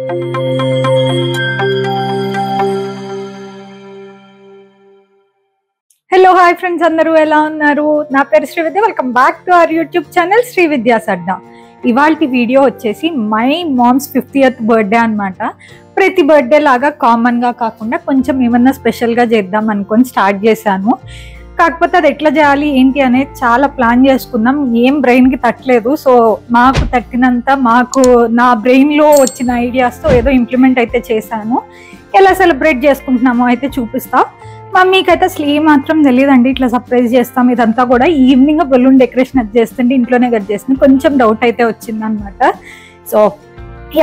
Hello hi friends, అందరూ ఎలా ఉన్నారు? నా పేరు Srividya. Welcome back to our YouTube channel Srividya Sadda. ఇవాల్టి వీడియో వచ్చేసి మై మామ్స్ 50th బర్త్డే అనమాట. ప్రతి బర్త్డే లాగా కామన్గా కాకుండా కొంచెం ఏమన్నా స్పెషల్గా చేద్దాం అనుకొని స్టార్ట్ చేశాను. కాకపోతే అది ఎట్లా చేయాలి ఏంటి అనేది చాలా ప్లాన్ చేసుకున్నాం. ఏం బ్రెయిన్కి తట్టలేదు. సో మాకు తట్టినంత నా బ్రెయిన్లో వచ్చిన ఐడియాస్తో ఏదో ఇంప్లిమెంట్ అయితే చేశాను. ఎలా సెలబ్రేట్ చేసుకుంటున్నామో అయితే చూపిస్తా. మమ్మీకి అయితే అసలు ఏ మాత్రం తెలియదండి ఇట్లా సర్ప్రైజ్ చేస్తాం. ఇదంతా కూడా ఈవినింగ్ బెలూన్ డెకరేషన్ అది చేస్తుంటే ఇంట్లోనే కట్ చేస్తుంది. కొంచెం డౌట్ అయితే వచ్చింది అనమాట. సో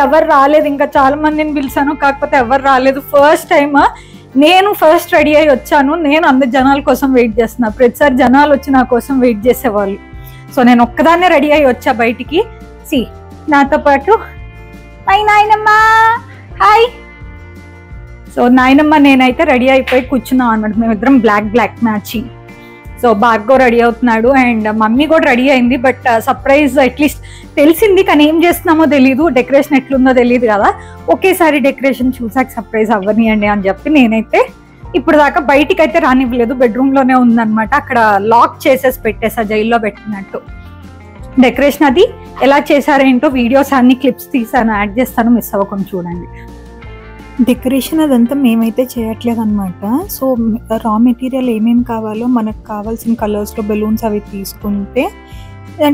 ఎవరు రాలేదు, ఇంకా చాలా మందిని పిలిచాను, కాకపోతే ఎవరు రాలేదు. ఫస్ట్ టైం నేను రెడీ అయ్యి వచ్చాను. నేను అందరు జనాల కోసం వెయిట్ చేస్తున్నా. ప్రతిసారి జనాలు వచ్చి నా కోసం వెయిట్ చేసేవాళ్ళు. సో నేను ఒక్కదాన్నే రెడీ అయ్యి వచ్చా బయటికి. నాతో పాటు మై నాయనమ్మ. హాయ్. సో నాయనమ్మ నేనైతే రెడీ అయిపోయి కూర్చున్నాం అనమాట. మేమిద్దరం black matching. So Bhargav ready అవుతున్నాడు అండ్ మమ్మీ కూడా రెడీ అయింది. బట్ సర్ప్రైజ్ అట్లీస్ట్ తెలిసింది, కానీ ఏం చేస్తున్నామో తెలీదు, డెకరేషన్ ఎట్లుందో తెలియదు కదా. ఒకేసారి డెకరేషన్ చూసాక సర్ప్రైజ్ అవ్వనియండి అని చెప్పి నేనైతే ఇప్పుడు దాకా బయటికి అయితే రానివ్వలేదు. బెడ్రూమ్లోనే ఉందన్నమాట. అక్కడ లాక్ చేసేసి పెట్టేసా, జైల్లో పెట్టినట్టు. డెకరేషన్ అది ఎలా చేశారేంటో వీడియోస్ అన్ని క్లిప్స్ తీసాను, యాడ్ చేస్తాను, మిస్ అవ్వకుండా చూడండి. డెకరేషన్ అదంతా మేమైతే చేయట్లేదు అనమాట. సో రా మెటీరియల్ ఏమేమి కావాలో మనకు కావాల్సిన కలర్స్లో బెలూన్స్ అవి తీసుకుంటే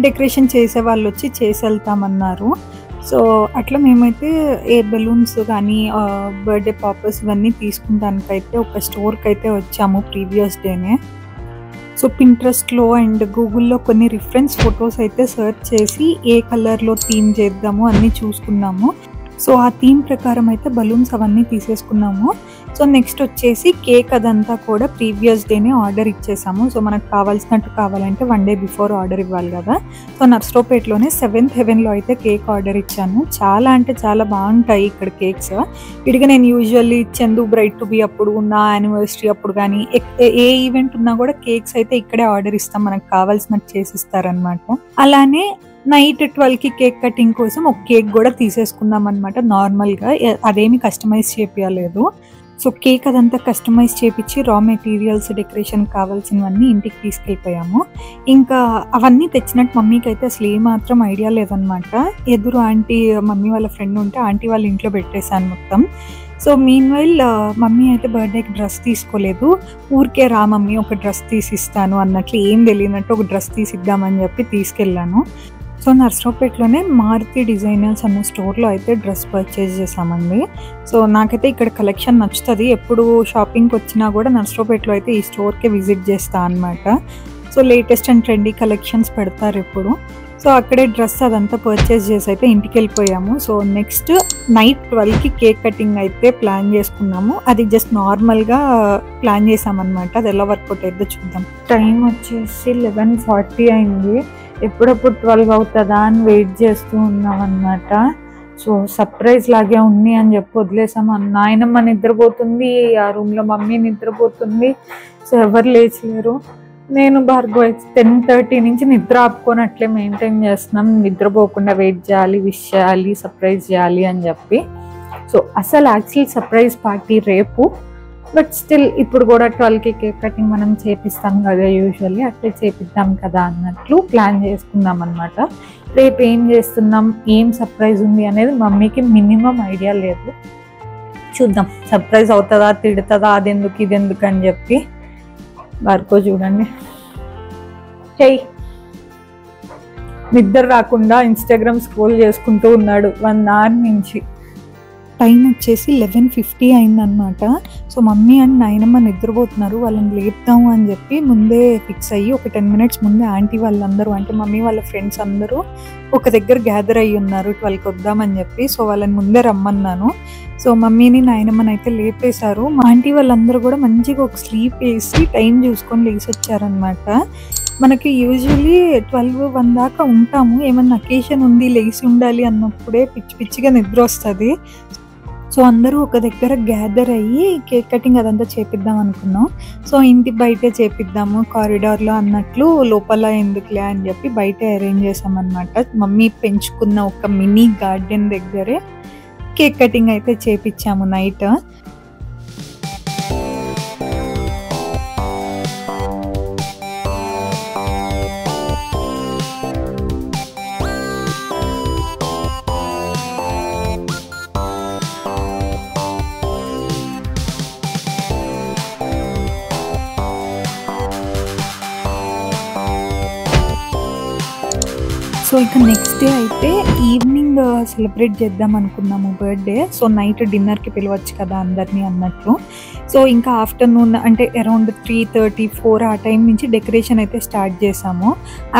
డెకరేషన్ చేసే వాళ్ళు వచ్చి చేసి వెళ్తామన్నారు. సో అట్లా మేమైతే ఏ బెలూన్స్ కానీ బర్త్డే పాపర్స్ ఇవన్నీ తీసుకుంటానికైతే ఒక స్టోర్కి అయితే వచ్చాము ప్రీవియస్ డేనే. సో పింట్రెస్ట్లో అండ్ గూగుల్లో కొన్ని రిఫరెన్స్ ఫొటోస్ అయితే సెర్చ్ చేసి ఏ కలర్లో థీమ్ చేద్దాము అన్నీ చూసుకున్నాము. సో ఆ థీమ్ ప్రకారం అయితే బలూన్స్ అవన్నీ తీసేసుకున్నాము. సో నెక్స్ట్ వచ్చేసి కేక్ అదంతా కూడా ప్రీవియస్ డేనే ఆర్డర్ ఇచ్చేసాము. సో మనకు కావాల్సినట్టు కావాలంటే 1 day బిఫోర్ ఆర్డర్ ఇవ్వాలి కదా. సో నర్సరావుపేటలోనే 7th హెవెన్లో అయితే కేక్ ఆర్డర్ ఇచ్చాను. చాలా అంటే చాలా బాగుంటాయి ఇక్కడ కేక్స్. ఇడిగా నేను usually Chandu bright to be అప్పుడు, నా యానివర్సరీ అప్పుడు కానీ ఏ ఈవెంట్ ఉన్నా కూడా కేక్స్ అయితే ఇక్కడే ఆర్డర్ ఇస్తాం, మనకు కావాల్సినట్టు చేసిస్తారనమాట. అలానే నైట్ 12కి కేక్ కటింగ్ కోసం ఒక కేక్ కూడా తీసేసుకున్నాం అనమాట. నార్మల్గా అదేమి కస్టమైజ్ చేపించలేదు. సో కేక్ అదంతా కస్టమైజ్ చేపించి రా మెటీరియల్స్ డెకరేషన్ కావాల్సినవన్నీ ఇంటికి తీసుకెళ్ళిపోయాము. ఇంకా అవన్నీ తెచ్చినట్టు మమ్మీకి అయితే అసలు ఏమాత్రం ఐడియా లేదనమాట. ఎదురు ఆంటీ, మమ్మీ వాళ్ళ ఫ్రెండ్ ఉంటే ఆంటీ వాళ్ళ ఇంట్లో పెట్టేశాను మొత్తం. సో మీన్వైల్ మమ్మీ అయితే బర్త్డేకి డ్రెస్ తీసుకోలేదు. ఊరికే రా మమ్మీ ఒక డ్రెస్ తీసిస్తాను అన్నట్లు, ఏం తెలియనట్టు ఒక డ్రెస్ తీసిద్దామని చెప్పి తీసుకెళ్ళాను. సో నర్సరావుపేటలోనే మారుతి డిజైనర్స్ అన్న స్టోర్లో అయితే డ్రెస్ పర్చేజ్ చేసామండి. సో నాకైతే ఇక్కడ కలెక్షన్ నచ్చుతుంది. ఎప్పుడు షాపింగ్కి వచ్చినా కూడా నర్సరావుపేటలో అయితే ఈ స్టోర్కే విజిట్ చేస్తా అనమాట. So latest and trendy collections పెడతారు ఎప్పుడు. సో అక్కడే డ్రెస్ అదంతా పర్చేజ్ చేసి అయితే ఇంటికి వెళ్ళిపోయాము. సో నెక్స్ట్ నైట్ 12కి కేక్ కటింగ్ అయితే ప్లాన్ చేసుకున్నాము. అది జస్ట్ నార్మల్గా ప్లాన్ చేసామన్నమాట. అది ఎలా వర్కౌట్ అయితే చూద్దాం. టైం వచ్చేసి 11:40 అయింది. ఎప్పుడప్పుడు 12 అవుతుందా అని వెయిట్ చేస్తూ ఉన్నాం అన్నమాట. సో సర్ప్రైజ్ లాగే ఉంది అని చెప్పి వదిలేసాము. నాయనమ్మ నిద్రపోతుంది, ఆ రూమ్లో మమ్మీ నిద్రపోతుంది. సో ఎవరు లేచలేరు. నేను భార్గవ్ 10:30 నుంచి నిద్ర ఆపుకొని అట్లే మెయింటైన్ చేస్తున్నాం. నిద్రపోకుండా వెయిట్ చేయాలి, విష్ చేయాలి, సర్ప్రైజ్ చేయాలి అని చెప్పి. సో అసలు యాక్చువల్ సర్ప్రైజ్ పార్టీ రేపు, బట్ స్టిల్ ఇప్పుడు కూడా 12కి కేక్ కటింగ్ మనం చేపిస్తాం కదా యూజువల్లీ, అట్లే చేపిద్దాం కదా అన్నట్లు ప్లాన్ చేసుకుందాం అనమాట. రేపు ఏం చేస్తున్నాం, ఏం సర్ప్రైజ్ ఉంది అనేది మమ్మీకి మినిమం ఐడియా లేదు. చూద్దాం సర్ప్రైజ్ అవుతుందా, తిడుతుందా, అదెందుకు ఇదెందుకు అని చెప్పి. భార్గవ్ చూడండి, నిద్ర రాకుండా ఇన్స్టాగ్రామ్ స్క్రోల్ చేసుకుంటూ ఉన్నాడు 1 hour నుంచి. టైం వచ్చేసి 11:50 అయిందనమాట. సో మమ్మీ అండ్ నాయనమ్మ నిద్రపోతున్నారు, వాళ్ళని లేపుతాము అని చెప్పి ముందే ఫిక్స్ అయ్యి ఒక 10 minutes ముందే ఆంటీ వాళ్ళందరూ, అంటే మమ్మీ వాళ్ళ ఫ్రెండ్స్ అందరూ ఒక దగ్గర గ్యాదర్ అయ్యి ఉన్నారు 12కి వద్దామని చెప్పి. సో వాళ్ళని ముందే రమ్మన్నాను. సో మమ్మీని నాయనమ్మని అయితే లేపేశారు. మా ఆంటీ వాళ్ళందరూ కూడా మంచిగా ఒక స్లీప్ వేసి టైం చూసుకొని లేసి వచ్చారనమాట. మనకి యూజువల్లీ 12-1 దాకా ఉంటాము. ఏమన్నా అకేషన్ ఉంది, లేచి ఉండాలి అన్నప్పుడే పిచ్చిగా నిద్ర వస్తుంది. సో అందరూ ఒక దగ్గర గ్యాదర్ అయ్యి కేక్ కటింగ్ అదంతా చేపిద్దాం అనుకున్నాం. సో ఇంటి బయటే చేపిద్దాము కారిడార్లో అన్నట్లు, లోపల ఎందుకులే అని చెప్పి బయటే అరేంజ్ చేసామన్నమాట. మమ్మీ పెంచుకున్న ఒక మినీ గార్డెన్ దగ్గరే కేక్ కటింగ్ అయితే చేపించాము నైట్. సో ఇక నెక్స్ట్ డే అయితే ఈవినింగ్ సెలబ్రేట్ చేద్దాం అనుకున్నాము బర్త్డే. సో నైట్ డిన్నర్కి పిలవచ్చు కదా అందరినీ అన్నట్లు. సో ఇంకా ఆఫ్టర్నూన్ అంటే అరౌండ్ 3:30, 4 ఆ టైం నుంచి డెకరేషన్ అయితే స్టార్ట్ చేసాము.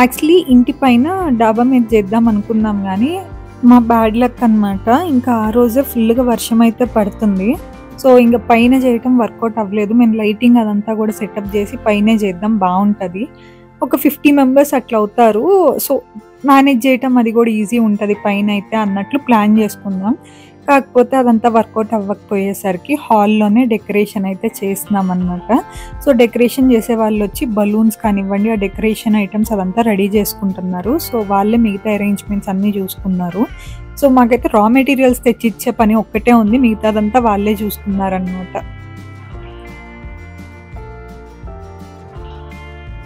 యాక్చువల్లీ ఇంటి పైన డాబా మీద చేద్దాం అనుకున్నాం కానీ మా బ్యాడ్ లక్ అనమాట. ఇంకా ఆ రోజే ఫుల్గా వర్షం అయితే పడుతుంది. సో ఇంకా పైన చేయటం వర్కౌట్ అవ్వలేదు. మేము లైటింగ్ అదంతా కూడా సెటప్ చేసి పైనే చేద్దాం బాగుంటుంది, ఒక 50 మెంబర్స్ అట్లా అవుతారు, సో మేనేజ్ చేయటం అది కూడా ఈజీ ఉంటుంది పైన అయితే అన్నట్లు ప్లాన్ చేసుకుందాం. కాకపోతే అదంతా వర్కౌట్ అవ్వకపోయేసరికి హాల్లోనే డెకరేషన్ అయితే చేస్తున్నాం అనమాట. సో డెకరేషన్ చేసే వాళ్ళు వచ్చి బలూన్స్ కానివ్వండి, ఆ డెకరేషన్ ఐటమ్స్ అదంతా రెడీ చేసుకుంటున్నారు. సో వాళ్ళే మిగతా అరేంజ్మెంట్స్ అన్నీ చూసుకున్నారు. సో మాకైతే రా మెటీరియల్స్ తెచ్చిచ్చే పని ఒక్కటే ఉంది, మిగతాదంతా వాళ్ళే చూసుకున్నారనమాట.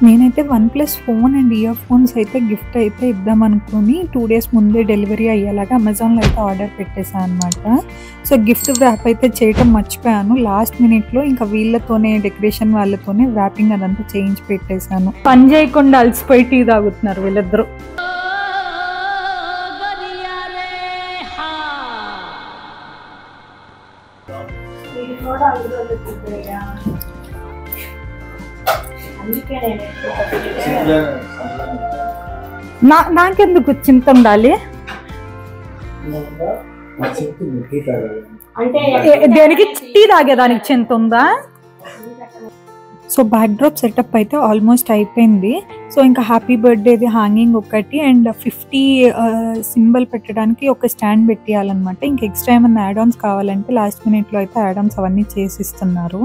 నేనైతే OnePlus phone and ear phones అయితే గిఫ్ట్ అయితే ఇద్దాం అనుకుని 2 days ముందే డెలివరీ అయ్యేలాగా అమెజాన్లో అయితే ఆర్డర్ పెట్టేశాను అనమాట. సో గిఫ్ట్ వ్రాప్ అయితే చేయటం మర్చిపోయాను లాస్ట్ మినిట్లో. ఇంకా వీళ్ళతోనే డెకరేషన్ వాళ్ళతోనే వ్రాపింగ్ అదంతా చేయించి పెట్టేశాను. పని చేయకుండా అలసిపోయి టీ తాగుతున్నారు వీళ్ళిద్దరు. నాకెందుకు చింత ఉండాలి, దేనికి టీ తాగేదానికి చింత ఉందా? సో బ్యాక్ డ్రాప్ సెటప్ అయితే ఆల్మోస్ట్ అయిపోయింది. సో ఇంకా హ్యాపీ బర్త్డేది హ్యాంగింగ్ ఒకటి అండ్ 50 సింబల్ పెట్టడానికి ఒక స్టాండ్ పెట్టేయాలన్నమాట. ఇంకా ఎక్స్ట్రా ఏమన్నా యాడ్ ఆన్స్ కావాలంటే లాస్ట్ మినిట్లో అయితే యాడ్ ఆన్స్ అవన్నీ చేసిస్తున్నారు.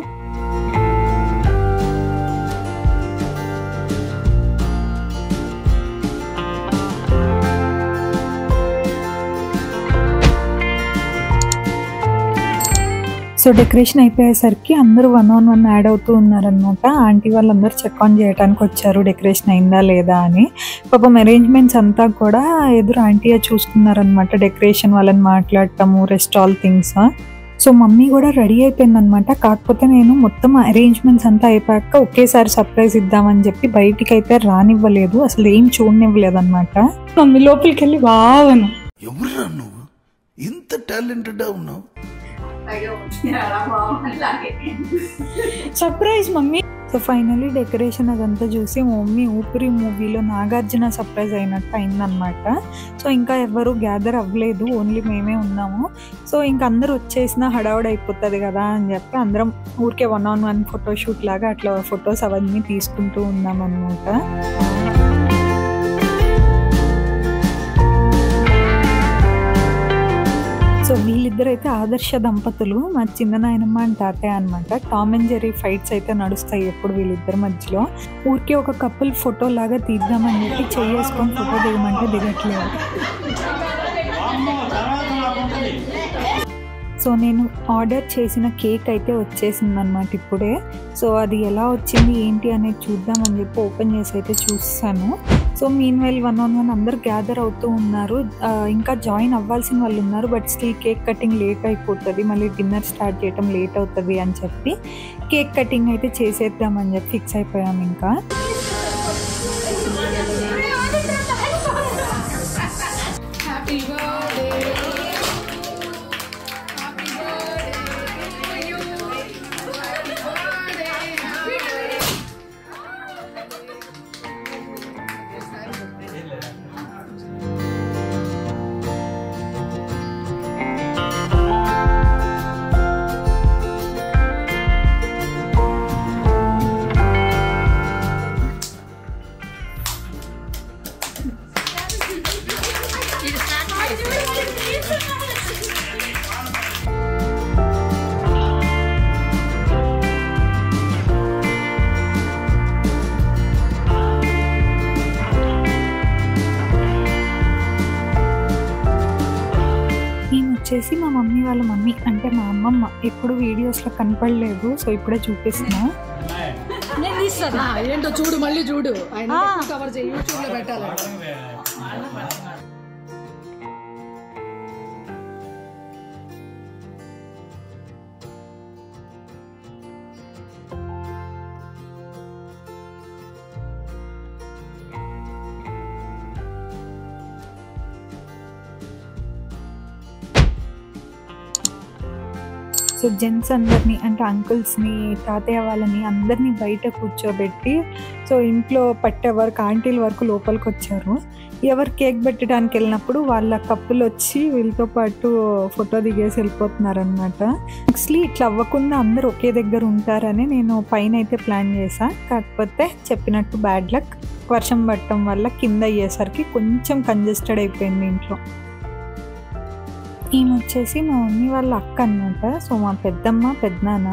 సో డెకరేషన్ అయిపోయేసరికి అందరూ 1 on 1 యాడ్ అవుతూ ఉన్నారనమాట. ఆంటీ వాళ్ళందరూ చెక్ ఆన్ చేయడానికి వచ్చారు డెకరేషన్ అయిందా లేదా అని. పాపం అరేంజ్మెంట్స్ అంతా కూడా ఎదురు ఆంటీయే చూసుకున్నారనమాట. డెకరేషన్ వాళ్ళని మాట్లాడటము, rest all things. So mummy కూడా రెడీ అయిపోయిందనమాట. కాకపోతే నేను మొత్తం అరేంజ్మెంట్స్ అంతా అయిపోయాక ఒకేసారి సర్ప్రైజ్ ఇద్దామని చెప్పి బయటికి అయితే రానివ్వలేదు, అసలు ఏం చూడనివ్వలేదు అనమాట. మమ్మీ లోపలికి వెళ్ళి బావను ఇంత టాలెంటెడ్ ఉన్నావు, surprise mummy. So finally decoration అదంతా చూసి మమ్మీ ఊపిరి మూవీలో నాగార్జున సర్ప్రైజ్ అయినట్టు అయిందనమాట. సో ఇంకా ఎవరు గ్యాదర్ అవ్వలేదు, ఓన్లీ మేమే ఉన్నాము. సో ఇంకా అందరూ వచ్చేసినా హడావుడి అయిపోతుంది కదా అని చెప్పి అందరం ఊరికే 1 on 1 ఫోటోషూట్ లాగా అట్లా ఫొటోస్ అవన్నీ తీసుకుంటూ ఉన్నాం అనమాట. సో వీళ్ళిద్దరైతే ఆదర్శ దంపతులు, మా చిన్న నాయనమ్మ అండ్ తాతయ్య అనమాట. టామ్ అండ్ జెర్రీ ఫైట్స్ అయితే నడుస్తాయి ఎప్పుడు వీళ్ళిద్దరి మధ్యలో. ఊరికే ఒక కపుల్ ఫోటో లాగా తీద్దామని చెప్పి చేసుకొని ఫోటో దిగమంటే దిగట్లేదు. సో నేను ఆర్డర్ చేసిన కేక్ అయితే వచ్చేసింది అనమాట ఇప్పుడే. సో అది ఎలా వచ్చింది ఏంటి అనేది చూద్దామని చెప్పి ఓపెన్ చేసి అయితే చూస్తాను. సో మీన్వైల్ 1 on 1 అందరు గ్యాదర్ అవుతూ ఉన్నారు. ఇంకా జాయిన్ అవ్వాల్సిన వాళ్ళు ఉన్నారు, but still cake cutting late అయిపోతుంది, మళ్ళీ డిన్నర్ స్టార్ట్ చేయడం లేట్ అవుతుంది అని చెప్పి కేక్ కటింగ్ అయితే చేసేద్దామని చెప్పి ఫిక్స్ అయిపోయాము. ఇంకా వచ్చేసి మా మమ్మీ వాళ్ళ మమ్మీ అంటే మా అమ్మమ్మ ఎప్పుడు వీడియోస్లో కనపడలేదు, సో ఇప్పుడే చూపిస్తున్నా. ఏంటో చూడు, మళ్ళీ చూడు, కవర్ చేయి, యూట్యూబ్ లో పెట్టాలి. సో జెంట్స్ అందరినీ అంటే అంకుల్స్ని, తాతయ్య వాళ్ళని అందరినీ బయట కూర్చోబెట్టి సో ఇంట్లో పట్టే వరకు ఆంటీల వరకు లోపలికి వచ్చారు. ఎవరు కేక్ పెట్టడానికి వెళ్ళినప్పుడు వాళ్ళ కప్పులు వచ్చి వీళ్ళతో పాటు ఫోటో దిగేసి వెళ్ళిపోతున్నారనమాట. యాక్చువల్లీ ఇట్లా అవ్వకుండా అందరూ ఒకే దగ్గర ఉంటారని నేను పైన అయితే ప్లాన్ చేశా. కాకపోతే చెప్పినట్టు బ్యాడ్ లక్, వర్షం పడటం వల్ల కింద అయ్యేసరికి కొంచెం కంజెస్టెడ్ అయిపోయింది ఇంట్లో. ఈమె వచ్చేసి మా మమ్మీ వాళ్ళ అక్క అనమాట. సో మా పెద్దమ్మ పెద్దనాన్న.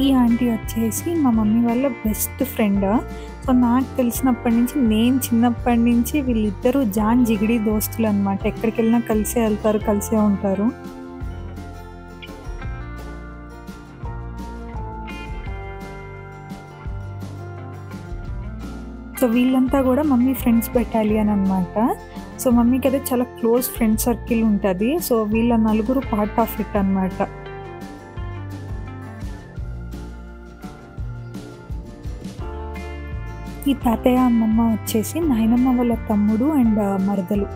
ఈ ఆంటీ వచ్చేసి మా మమ్మీ వాళ్ళ బెస్ట్ ఫ్రెండ్. సో నాకు తెలిసినప్పటి నుంచి, నేను చిన్నప్పటి నుంచి వీళ్ళిద్దరూ జాన్ జిగిడి దోస్తులు అనమాట. ఎక్కడికి వెళ్ళినా కలిసే వెళ్తారు, కలిసే ఉంటారు. సో వీళ్ళంతా కూడా మమ్మీ ఫ్రెండ్స్ బెటాలియన్ అనమాట. సో మమ్మీకి అయితే చాలా క్లోజ్ ఫ్రెండ్ సర్కిల్ ఉంటుంది. సో వీళ్ళ నలుగురు పార్ట్ ఆఫ్ ఇట్ అనమాట. ఈ తాతయ్య అమ్మమ్మ వచ్చేసి నాయనమ్మ వాళ్ళ తమ్ముడు అండ్ మరదలు.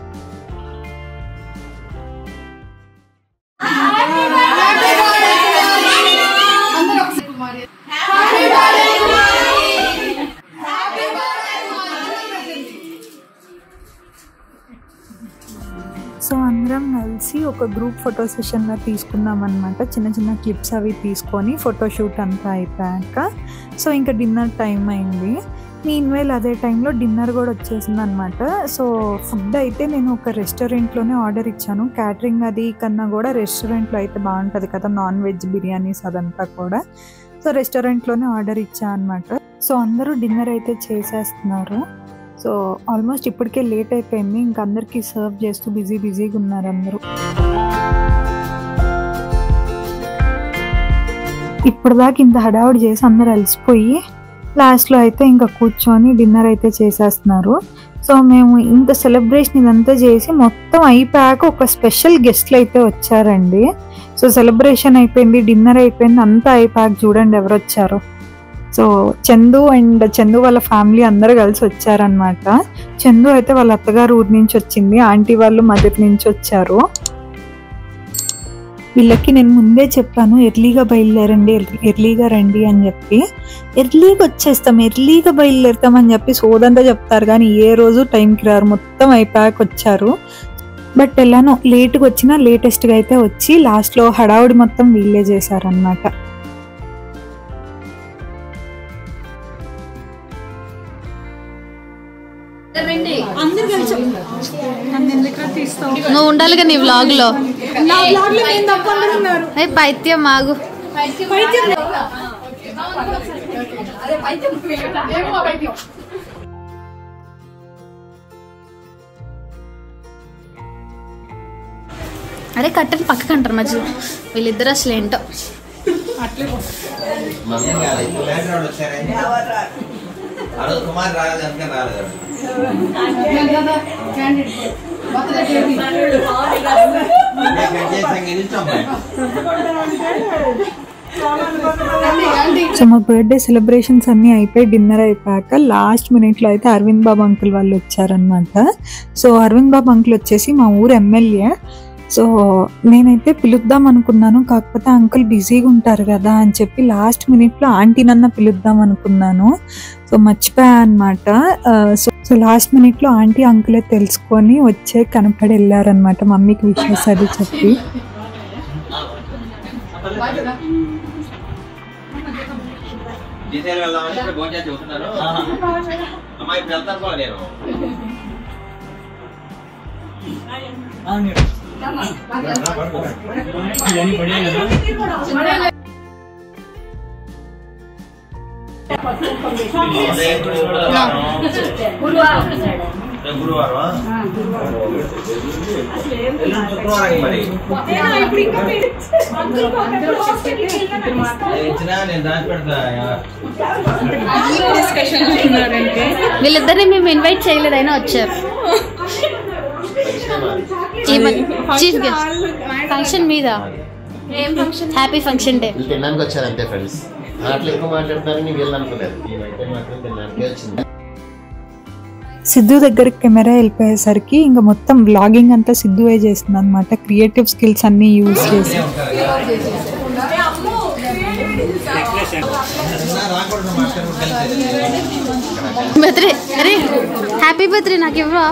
సో అందరం కలిసి ఒక గ్రూప్ ఫోటో సెషన్లో తీసుకున్నాం అనమాట. చిన్న చిన్న క్లిప్స్ అవి తీసుకొని ఫోటోషూట్ అంతా అయిపోయాక సో ఇంకా డిన్నర్ టైం అయింది. మీన్వైల్ అదే టైంలో డిన్నర్ కూడా వచ్చేసింది అనమాట. సో ఫుడ్ అయితే నేను ఒక రెస్టారెంట్లోనే ఆర్డర్ ఇచ్చాను. క్యాటరింగ్ అది కన్నా కూడా రెస్టారెంట్లో అయితే బాగుంటుంది కదా, నాన్ వెజ్ బిర్యానీస్ అదంతా కూడా. సో రెస్టారెంట్లోనే ఆర్డర్ ఇచ్చా అనమాట. సో అందరూ డిన్నర్ అయితే చేసేస్తున్నారు. సో ఆల్మోస్ట్ ఇప్పటికే లేట్ అయిపోయింది. ఇంక అందరికీ సర్వ్ చేస్తూ బిజీగా ఉన్నారు అందరూ. ఇప్పటిదాకా ఇంత హడావుడి చేసి అందరు అలసిపోయి లాస్ట్లో అయితే ఇంకా కూర్చొని డిన్నర్ అయితే చేసేస్తున్నారు. సో మేము ఇంత సెలబ్రేషన్ ఇదంతా చేసి మొత్తం అయిపోయాక ఒక స్పెషల్ గెస్ట్లు అయితే వచ్చారండి. సో సెలబ్రేషన్ అయిపోయింది, డిన్నర్ అయిపోయింది, అంతా అయిపోయాక చూడండి ఎవరు వచ్చారో. సో చందు అండ్ చందు వాళ్ళ ఫ్యామిలీ అందరూ కలిసి వచ్చారనమాట. చందు అయితే వాళ్ళ అత్తగారు ఊరి నుంచి వచ్చింది, ఆంటీ వాళ్ళు మదర్ నుంచి వచ్చారు. వీళ్ళకి నేను ముందే చెప్పాను ఎర్లీగా బయలుదేరండి, ఎర్లీగా రండి అని చెప్పి. ఎర్లీగా వచ్చేస్తాం, ఎర్లీగా బయలుదేరుతామని చెప్పి సోదంతా చెప్తారు కానీ ఏ రోజు టైంకి రారు. మొత్తం అయిపోయాక వచ్చారు. బట్ ఎలానో లేట్గా వచ్చినా లేటెస్ట్గా అయితే వచ్చి లాస్ట్లో హడావుడి మొత్తం వీళ్ళే చేశారనమాట. నువ్వు ఉండాలిగా నీ వ్లాగ్ లో. పైత్యం మాగు అరే కట్టని పక్కకు అంటారు మధ్య వీళ్ళిద్దరు అసలు ఏంటో. కుమార్ రాలేదంటే రాలేదు. సో మా బర్త్డే సెలబ్రేషన్స్ అన్నీ అయిపోయి డిన్నర్ అయిపోయాక లాస్ట్ మినిట్లో అయితే అరవింద్ బాబు అంకుల్ వాళ్ళు వచ్చారనమాట. సో అరవింద్ బాబు అంకుల్ వచ్చేసి మా ఊరు ఎమ్మెల్యే. సో నేనైతే పిలుద్దాం అనుకున్నాను, కాకపోతే అంకుల్ బిజీగా ఉంటారు కదా అని చెప్పి లాస్ట్ మినిట్లో ఆంటీనన్న పిలుద్దాం అనుకున్నాను. సో మర్చిపోయా అనమాట. సో లాస్ట్ మినిట్లో ఆంటీ అంకులే తెలుసుకొని వచ్చే కనపడి వెళ్ళారనమాట మమ్మీకి విషయస్ అది చెప్పి. గురువారం శుక్రవారం మరి ఇచ్చినా నేను దాచి పెడతా. వీళ్ళిద్దరిని మేము ఇన్వైట్ చేయలేదు అయినా వచ్చారు. చీఫ్ గెస్ట్ ఫంక్షన్ మీద. ఏం ఫంక్షన్? Happy function day. తినడానికి వచ్చారు అంతే ఫ్రెండ్స్. అట్లా ఎక్కువ మాట్లాడతారని వీళ్ళు అనుకోలేదు. మేమైతే మాత్రం తినడానికి వచ్చింది. సిద్ధు దగ్గరికి కెమెరా వెళ్ళిపోయేసరికి ఇంకా మొత్తం వ్లాగింగ్ అంతా సిద్ధువే చేస్తుంది అనమాట. క్రియేటివ్ స్కిల్స్ అన్ని యూజ్ చేసి బర్త్డే. అరే హ్యాపీ బర్త్డే నాకు ఇవ్వరా?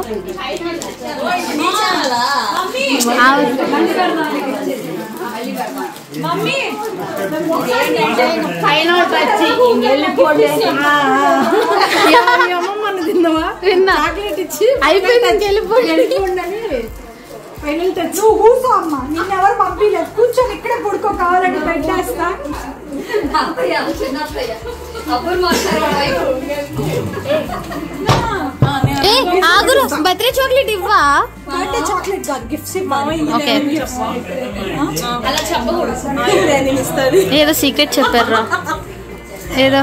నిన్నెవరు పంపించలేదు. కూర్చొని ఇక్కడే పడుకో, కావాలంటే పెట్టేస్తా. ఆగురు బర్త్డే చాక్లెట్ ఇవ్వా? బర్త్డే చాక్లెట్ కాదు, గిఫ్ట్స్ ఇవ్వాలి. ఏదో సీక్రెట్ చెప్పారా? ఏదో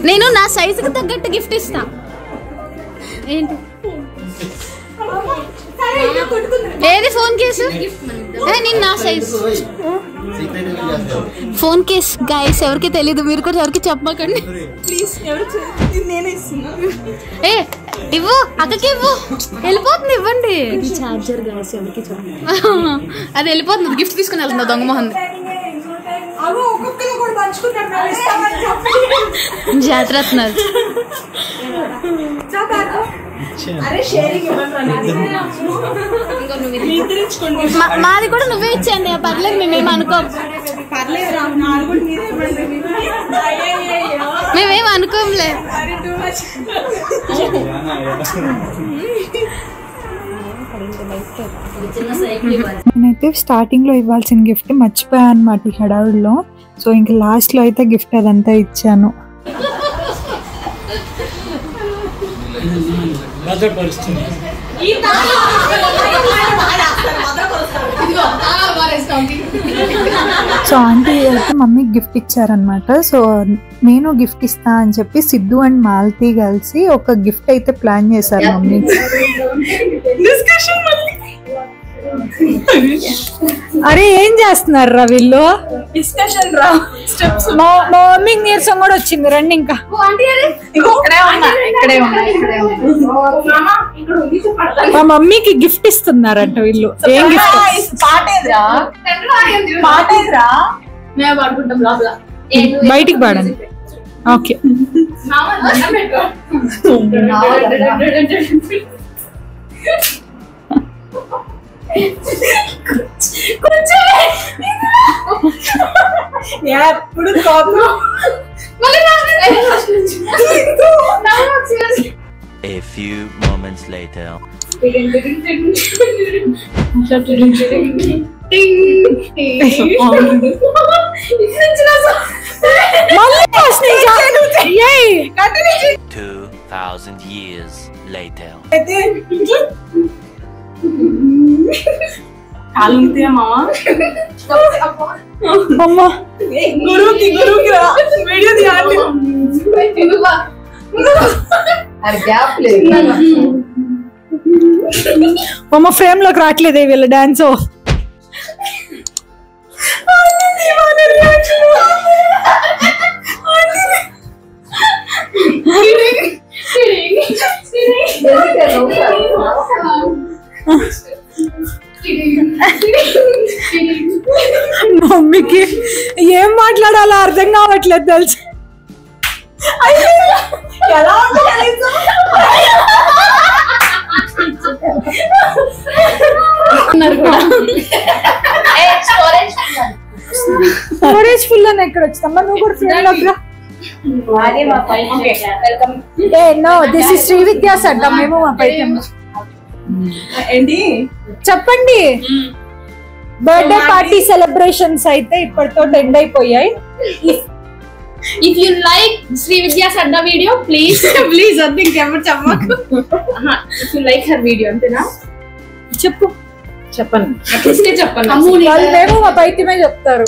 నేను నా సైజుకి తగ్గట్టు గిఫ్ట్ ఇస్తా. ఏంటి? ఏది ఫోన్ కేసు? నేను నా సైజ్ ఫోన్ కేస్ గైస్ ఎవరికి తెలీదు, మీరు కూడా ఎవరికి చెప్పకండి ప్లీజ్. ఏ ఇవ్వు, అక్కకి ఇవ్వు. వెళ్ళిపోతుంది, ఇవ్వండి. చార్జర్ గైస్ ఎవరికి అది వెళ్ళిపోతుంది. గిఫ్ట్ తీసుకుని వెళ్తుంది దొంగ మొహం. జాగ్రత్త. మాది కూడా నువ్వే ఇచ్చేయండి, పర్లేదు. మేమేం అనుకో, మేమేం అనుకోంలే. నేనైతే స్టార్టింగ్ లో ఇవ్వాల్సిన గిఫ్ట్ మర్చిపోయాను అనమాట ఈ హడావుడిలో. సో ఇంకా లాస్ట్ లో అయితే గిఫ్ట్ అదంతా ఇచ్చాను. సో ఆంటీ అయితే మమ్మీకి గిఫ్ట్ ఇచ్చారనమాట. సో నేను గిఫ్ట్ ఇస్తా అని చెప్పి సిద్ధు అండ్ మాలతి కలిసి ఒక గిఫ్ట్ అయితే ప్లాన్ చేశారు మమ్మీ. అరే ఏం చేస్తున్నారు రా వీళ్ళు? డిస్కషన్ రా. మా మమ్మీకి నీరసం కూడా వచ్చింది. రండి ఇంకా. మా మమ్మీకి గిఫ్ట్ ఇస్తున్నారంట వీళ్ళు. ఏం గిఫ్ట్? బయటికి పాడండి. ఓకే. ఎప్పుడు A few moments later. Two 2,000 years later. అమ్మా గురువుకి రా వీడియో తీయాలి. అమ్మ ఫ్రేమ్ లోకి రావట్లేదే వీళ్ళ డాన్స్. మమ్మీకి ఏం మాట్లాడాలో అర్థం కావట్లేదు తెలుసు. స్టోరేజ్ ఫుల్ అని ఎక్కడ వచ్చిందమ్మా? నువ్వు కూడా ఫ్రెండ్ లోకి రా. No this is Sri Vidya's Adda. మేము మా పైకి చెప్పండి. బర్త్డే పార్టీ సెలబ్రేషన్స్ అయితే ఇప్పటితో ఎండ్ అయిపోయాయి. If you like Sri Vidya Sadda video please please వద్దు ఇంకెవరు చెప్పకు. If you like her video అంతేనా? చెప్పు. చెప్పను. అట్లీస్ట్ చెప్పండి. వాళ్ళేమో మా పైత్యమే చెప్తారు.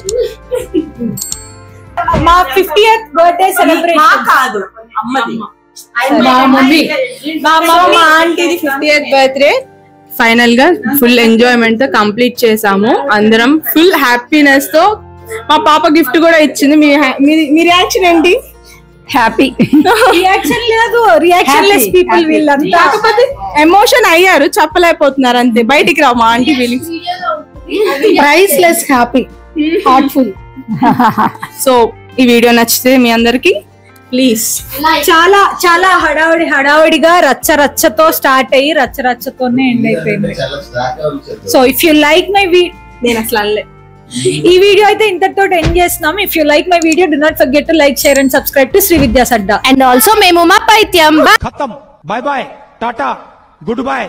మా 50th బర్త్డే సెలబ్రేషన్ కాదు అమ్మది. మా మమ్మీ మా ఆంటీది 50th బర్త్డే. ఫైనల్ గా ఫుల్ ఎంజాయ్మెంట్ తో కంప్లీట్ చేసాము అందరం. ఫుల్ హ్యాపీనెస్ తో మా పాప గిఫ్ట్ కూడా ఇచ్చింది. మీ రియాక్షన్ ఏంటి? హ్యాపీ. రియాక్షన్ లేదు, రియాక్షన్ లెస్ పీపుల్ వీళ్ళంతా. కాకపోతే ఎమోషన్ అయ్యారు, చెప్పలేకపోతున్నారు అంతే. బయటికి రావు మా aunty feelings. Priceless happy, heartful. So ఈ వీడియో నచ్చితే మీ అందరికి ప్లీజ్. చాలా చాలా హడావుడిగా రచ్చతో స్టార్ట్ అయ్యి రచ్చతోనే ఎండ్ అయిపోయింది. చాలా స్టాక్ so if you like my నేను అసలు అనలే. ఈ వీడియో అయితే ఇంతటితో ఎండ్ చేస్తున్నాం. If you like my video do not forget to like, share and subscribe to Shri Vidya Sadda. And also మేము మా పైత్యం. खत्म, bye bye, tata, good bye.